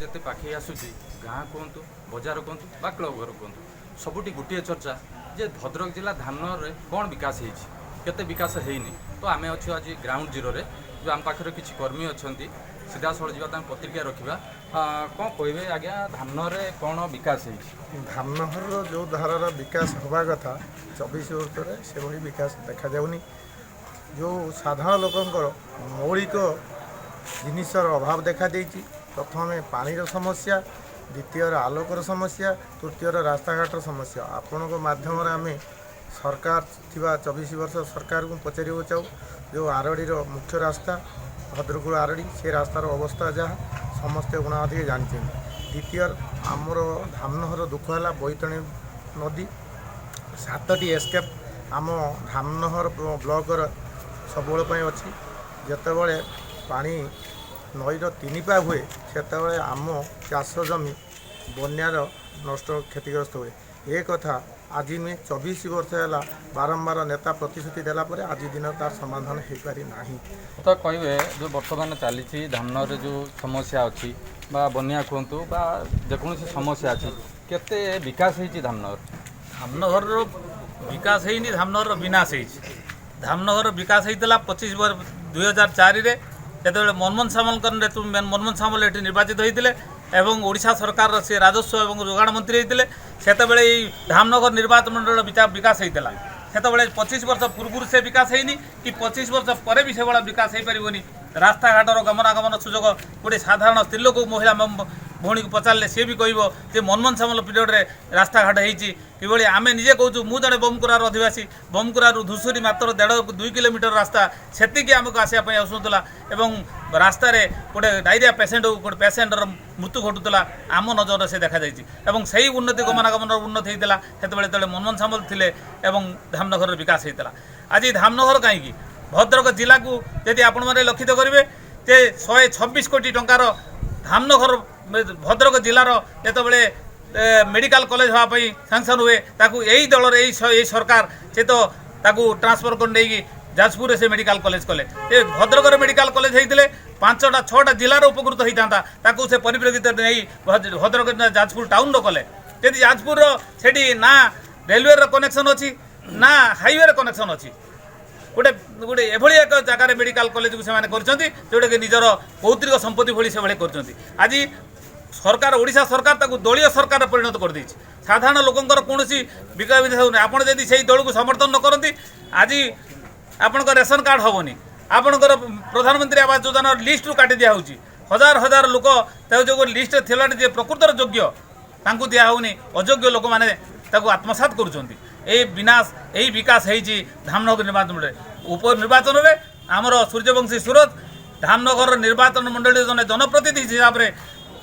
ଯେତେ ପାଖେଇ ଆସୁଛି ଗାଁ କୁହନ୍ତୁ ବଜାର କୁହନ୍ତୁ ବା କ୍ଲବ ଘର କୁହନ୍ତୁ ସବୁଠି ଗୋଟିଏ ଚର୍ଚ୍ଚା ଯେ ଭଦ୍ରକ ଜିଲ୍ଲା ଧାମନଗରରେ କ'ଣ ବିକାଶ ହେଇଛି କେତେ ବିକାଶ ହେଇନି। ତ ଆମେ ଅଛୁ ଆଜି ଗ୍ରାଉଣ୍ଡ ଜିରୋରେ ଯେଉଁ ଆମ ପାଖରେ କିଛି କର୍ମୀ ଅଛନ୍ତି ସିଧାସଳଖ ଯିବା ତାଙ୍କ ପ୍ରତିକ୍ରିୟା ରଖିବା। କ'ଣ କହିବେ ଆଜ୍ଞା ଧାମନଗରରେ କ'ଣ ବିକାଶ ହେଇଛି? ଧାମନଗରର ଯେଉଁ ଧାରାର ବିକାଶ ହେବା କଥା 24 ବର୍ଷରେ ସେଭଳି ବିକାଶ ଦେଖାଯାଉନି। ଯେଉଁ ସାଧାରଣ ଲୋକଙ୍କର ମୌଳିକ ଜିନିଷର ଅଭାବ ଦେଖାଦେଇଛି। ପ୍ରଥମେ ପାଣିର ସମସ୍ୟା, ଦ୍ୱିତୀୟରେ ଆଲୋକର ସମସ୍ୟା, ତୃତୀୟରେ ରାସ୍ତାଘାଟର ସମସ୍ୟା। ଆପଣଙ୍କ ମାଧ୍ୟମରେ ଆମେ ସରକାର ଥିବା 24 ବର୍ଷ ସରକାରକୁ ପଚାରିବାକୁ ଚାହୁଁ ଯେଉଁ ଆରଡ଼ିର ମୁଖ୍ୟ ରାସ୍ତା ଭଦ୍ରକରୁ ଆରଡ଼ି ସେ ରାସ୍ତାର ଅବସ୍ଥା ଯାହା ସମସ୍ତେ ଉଣାଧିକେ ଜାଣିଛନ୍ତି। ଦ୍ୱିତୀୟ ଆମର ଧାମନଗର ଦୁଃଖ ହେଲା ବୈତରଣୀ ନଦୀ 7ଟି ଏସ୍କେପ୍ ଆମ ଧାମନଗର ବ୍ଲକର ସବୁବେଳ ପାଇଁ ଅଛି। ଯେତେବେଳେ ପାଣି ନଈର 3 ପା ହୁଏ ସେତେବେଳେ ଆମ ଚାଷ ଜମି ବନ୍ୟାର ନଷ୍ଟ କ୍ଷତିଗ୍ରସ୍ତ ହୁଏ। ଏ କଥା ଆଜି ନୁହେଁ 24 ବର୍ଷ ହେଲା ବାରମ୍ବାର ନେତା ପ୍ରତିଶ୍ରୁତି ଦେଲା ପରେ ଆଜି ଦିନ ତାର ସମାଧାନ ହୋଇପାରି ନାହିଁ। ତ କହିବେ ଯେଉଁ ବର୍ତ୍ତମାନ ଚାଲିଛି ଧାମନଗରରେ ଯେଉଁ ସମସ୍ୟା ଅଛି ବା ବନ୍ୟା କୁହନ୍ତୁ ବା ଯେକୌଣସି ସମସ୍ୟା ଅଛି କେତେ ବିକାଶ ହେଇଛି ଧାମନଗର? ଧାମନଗରର ବିକାଶ ହେଇନି, ଧାମନଗରର ବିନାଶ ହେଇଛି। ଧାମନଗରର ବିକାଶ ହେଇଥିଲା 2004ରେ ଯେତେବେଳେ ମନମୋହନ ସାମଲଙ୍କର ନେତୃତ୍ୱ ମନମୋହନ ସାମଲ ଏଠି ନିର୍ବାଚିତ ହୋଇଥିଲେ ଏବଂ ଓଡ଼ିଶା ସରକାରର ସେ ରାଜସ୍ୱ ଏବଂ ଯୋଗାଣ ମନ୍ତ୍ରୀ ହୋଇଥିଲେ। ସେତେବେଳେ ଏଇ ଧାମନଗର ନିର୍ବାଚନ ମଣ୍ଡଳୀର ବିକାଶ ହେଇଥିଲା। ସେତେବେଳେ 25 ବର୍ଷ ପୂର୍ବରୁ ସେ ବିକାଶ ହେଇନି କି 25 ବର୍ଷ ପରେ ବି ସେଭଳିଆ ବିକାଶ ହେଇପାରିବନି। ରାସ୍ତାଘାଟର ଗମନାଗମନ ସୁଯୋଗ ଗୋଟେ ସାଧାରଣ ସ୍ତ୍ରୀଲୋକ ମହିଳା ଭଉଣୀକୁ ପଚାରିଲେ ସିଏ ବି କହିବ ଯେ ମନମୋହନ ସାମଲ ପିରିୟଡ଼ରେ ରାସ୍ତାଘାଟ ହେଇଛି କିଭଳି। ଆମେ ନିଜେ କହୁଛୁ, ମୁଁ ଜଣେ ବମକୁରାର ଅଧିବାସୀ, ବମକୁରାରୁ ଧୂସୁରୀ ମାତ୍ର 1.5-2 କିଲୋମିଟର ରାସ୍ତା, ସେତିକି ଆମକୁ ଆସିବା ପାଇଁ ଆସୁଥିଲା ଏବଂ ରାସ୍ତାରେ ଗୋଟେ ଡାଇରିଆ ପେସେଣ୍ଟ ଗୋଟେ ପେସେଣ୍ଟର ମୃତ୍ୟୁ ଘଟୁଥିଲା ଆମ ନଜରରେ ସେ ଦେଖାଯାଇଛି। ଏବଂ ସେହି ଉନ୍ନତି ଗମନାଗମନର ଉନ୍ନତି ହେଇଥିଲା ସେତେବେଳେ ଯେତେବେଳେ ମନମୋହନ ସାମଲ ଥିଲେ ଏବଂ ଧାମନଗରର ବିକାଶ ହେଇଥିଲା। ଆଜି ଧାମନଗର କାହିଁକି ଭଦ୍ରକ ଜିଲ୍ଲାକୁ ଯଦି ଆପଣମାନେ ଲକ୍ଷିତ କରିବେ ଯେ 126 କୋଟି ଟଙ୍କାର ଧାମନଗର ଭଦ୍ରକ ଜିଲ୍ଲାର ଯେତେବେଳେ ମେଡ଼ିକାଲ କଲେଜ ହେବା ପାଇଁ ସାଂସନ୍ ହୁଏ ତାକୁ ଏଇ ଦଳର ଏଇ ସରକାର ସେ ତ ତାକୁ ଟ୍ରାନ୍ସଫର କରି ନେଇକି ଯାଜପୁରରେ ସେ ମେଡ଼ିକାଲ କଲେଜ କଲେ। ଏ ଭଦ୍ରକରେ ମେଡ଼ିକାଲ କଲେଜ ହେଇଥିଲେ 5ଟା-6ଟା ଜିଲ୍ଲାର ଉପକୃତ ହେଇଥାନ୍ତା। ତାକୁ ସେ ପରିପ୍ରେକ୍ଷିତରେ ନେଇ ଭଦ୍ରକ ଯାଜପୁର ଟାଉନର କଲେ। ଯଦି ଯାଜପୁରର ସେଠି ନା ରେଲୱେର କନେକ୍ସନ୍ ଅଛି ନା ହାଇୱେର କନେକ୍ସନ୍ ଅଛି, ଗୋଟେ ଏଭଳି ଏକ ଜାଗାରେ ମେଡ଼ିକାଲ କଲେଜକୁ ସେମାନେ କରିଛନ୍ତି ଯେଉଁଟାକି ନିଜର ପୌତ୍ରିକ ସମ୍ପତ୍ତି ଭଳି ସେଭଳି କରିଛନ୍ତି। ଆଜି ସରକାର ଓଡ଼ିଶା ସରକାର ତାକୁ ଦଳୀୟ ସରକାରରେ ପରିଣତ କରିଦେଇଛି। ସାଧାରଣ ଲୋକଙ୍କର କୌଣସି ବିକାଶ ହେଉନି। ଆପଣ ଯଦି ସେଇ ଦଳକୁ ସମର୍ଥନ ନ କରନ୍ତି ଆଜି ଆପଣଙ୍କ ରେସନ କାର୍ଡ଼ ହେବନି, ଆପଣଙ୍କର ପ୍ରଧାନମନ୍ତ୍ରୀ ଆବାସ ଯୋଜନାର ଲିଷ୍ଟରୁ କାଟି ଦିଆହେଉଛି। ହଜାର ହଜାର ଲୋକ ଯେଉଁ ଲିଷ୍ଟରେ ଥିଲାଣି ଯେ ପ୍ରକୃତର ଯୋଗ୍ୟ ତାଙ୍କୁ ଦିଆହେଉନି, ଅଯୋଗ୍ୟ ଲୋକମାନେ ତାକୁ ଆତ୍ମସାତ କରୁଛନ୍ତି। ଏହି ବିକାଶ ହେଇଛି ଧାମନଗର ନିର୍ବାଚନ ମଣ୍ଡଳୀରେ। ଉପନିର୍ବାଚନରେ ଆମର ସୂର୍ଯ୍ୟବଂଶୀ ସୁରତ ଧାମନଗର ନିର୍ବାଚନ ମଣ୍ଡଳୀର ଜଣେ ଜନପ୍ରତିନିଧି ହିସାବରେ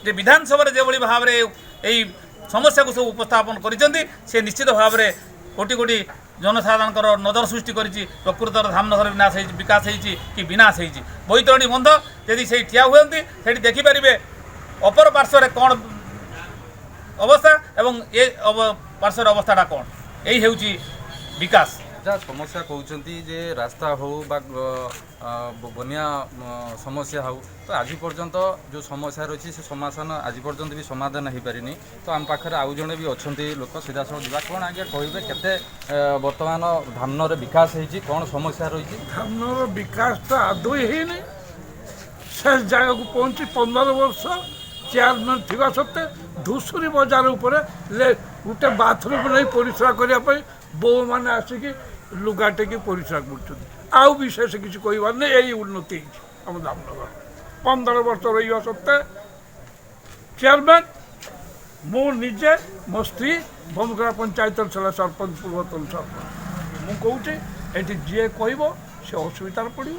ଯେ ବିଧାନସଭାରେ ଯେଭଳି ଭାବରେ ଏହି ସମସ୍ୟାକୁ ସବୁ ଉପସ୍ଥାପନ କରିଛନ୍ତି ସେ ନିଶ୍ଚିତ ଭାବରେ କୋଟି କୋଟି ଜନସାଧାରଣଙ୍କର ନଜର ସୃଷ୍ଟି କରିଛି। ପ୍ରକୃତର ଧାମନଗର ବିକାଶ ହେଇଛି କି ବିନାଶ ହେଇଛି। ବୈତରଣୀ ବନ୍ଧ ଯଦି ସେଇ ଠିଆ ହୁଅନ୍ତି ସେଠି ଦେଖିପାରିବେ ଅପର ପାର୍ଶ୍ୱରେ କ'ଣ ଅବସ୍ଥା ଏବଂ ଏ ପାର୍ଶ୍ୱର ଅବସ୍ଥାଟା କ'ଣ। এই ହେଉଛି ବିକାଶ। ଯାହା ସମସ୍ୟା କହୁଛନ୍ତି ଯେ ରାସ୍ତା ହେଉ ବା ବନ୍ୟା ସମସ୍ୟା ହେଉ, ତ ଆଜି ପର୍ଯ୍ୟନ୍ତ ଯେଉଁ ସମସ୍ୟା ରହିଛି ସେ ସମାଧାନ ଆଜି ପର୍ଯ୍ୟନ୍ତ ବି ସମାଧାନ ହୋଇପାରିନି। ତ ଆମ ପାଖରେ ଆଉ ଜଣେ ବି ଅଛନ୍ତି ଲୋକ, ସିଧାସଳଖ ଯିବା। କ'ଣ ଆଜ୍ଞା କହିବେ କେତେ ବର୍ତ୍ତମାନ ଧାମନଗରରେ ବିକାଶ ହେଇଛି, କ'ଣ ସମସ୍ୟା ରହିଛି? ଧାମନଗର ବିକାଶଟା ଆଦୌ ହେଇନି। ସେ ଜାଗାକୁ ପହଞ୍ଚି 15 ବର୍ଷ ଚେୟାରମ୍ୟାନ୍ ଥିବା ସତ୍ତ୍ୱେ ଧୂସୁରୀ ବଜାର ଉପରେ ଗୋଟେ ବାଥରୁମ୍ ନେଇ ପରିସ୍ରା କରିବା ପାଇଁ ବୋଉମାନେ ଆସିକି ଲୁଗା ଟେକି ପରିସ୍ରା କରୁଛନ୍ତି। ଆଉ ବିଶେଷ କିଛି କହିବାର ନାହିଁ। ଏଇ ଉନ୍ନତି ହେଇଛି ଆମ ଧାମନଗର। 15 ବର୍ଷ ରହିବା ସତ୍ତ୍ୱେ ଚେୟାରମ୍ୟାନ୍ ମୁଁ ନିଜେ, ମୋ ସ୍ତ୍ରୀ ବମକୁରା ପଞ୍ଚାୟତର ଥିଲା ସରପଞ୍ଚ, ପୂର୍ବତନ ସରପଞ୍ଚ। ମୁଁ କହୁଛି ଏଠି ଯିଏ କହିବ ସେ ଅସୁବିଧାରେ ପଡ଼ିବ।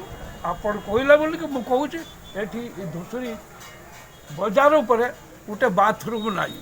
ଆପଣ କହିଲେ ବୋଲିକି ମୁଁ କହୁଛି ଏଠି ଧୂସୁରୀ ବଜାର ଉପରେ ଗୋଟେ ବାଥରୁମ୍ ନାହିଁ।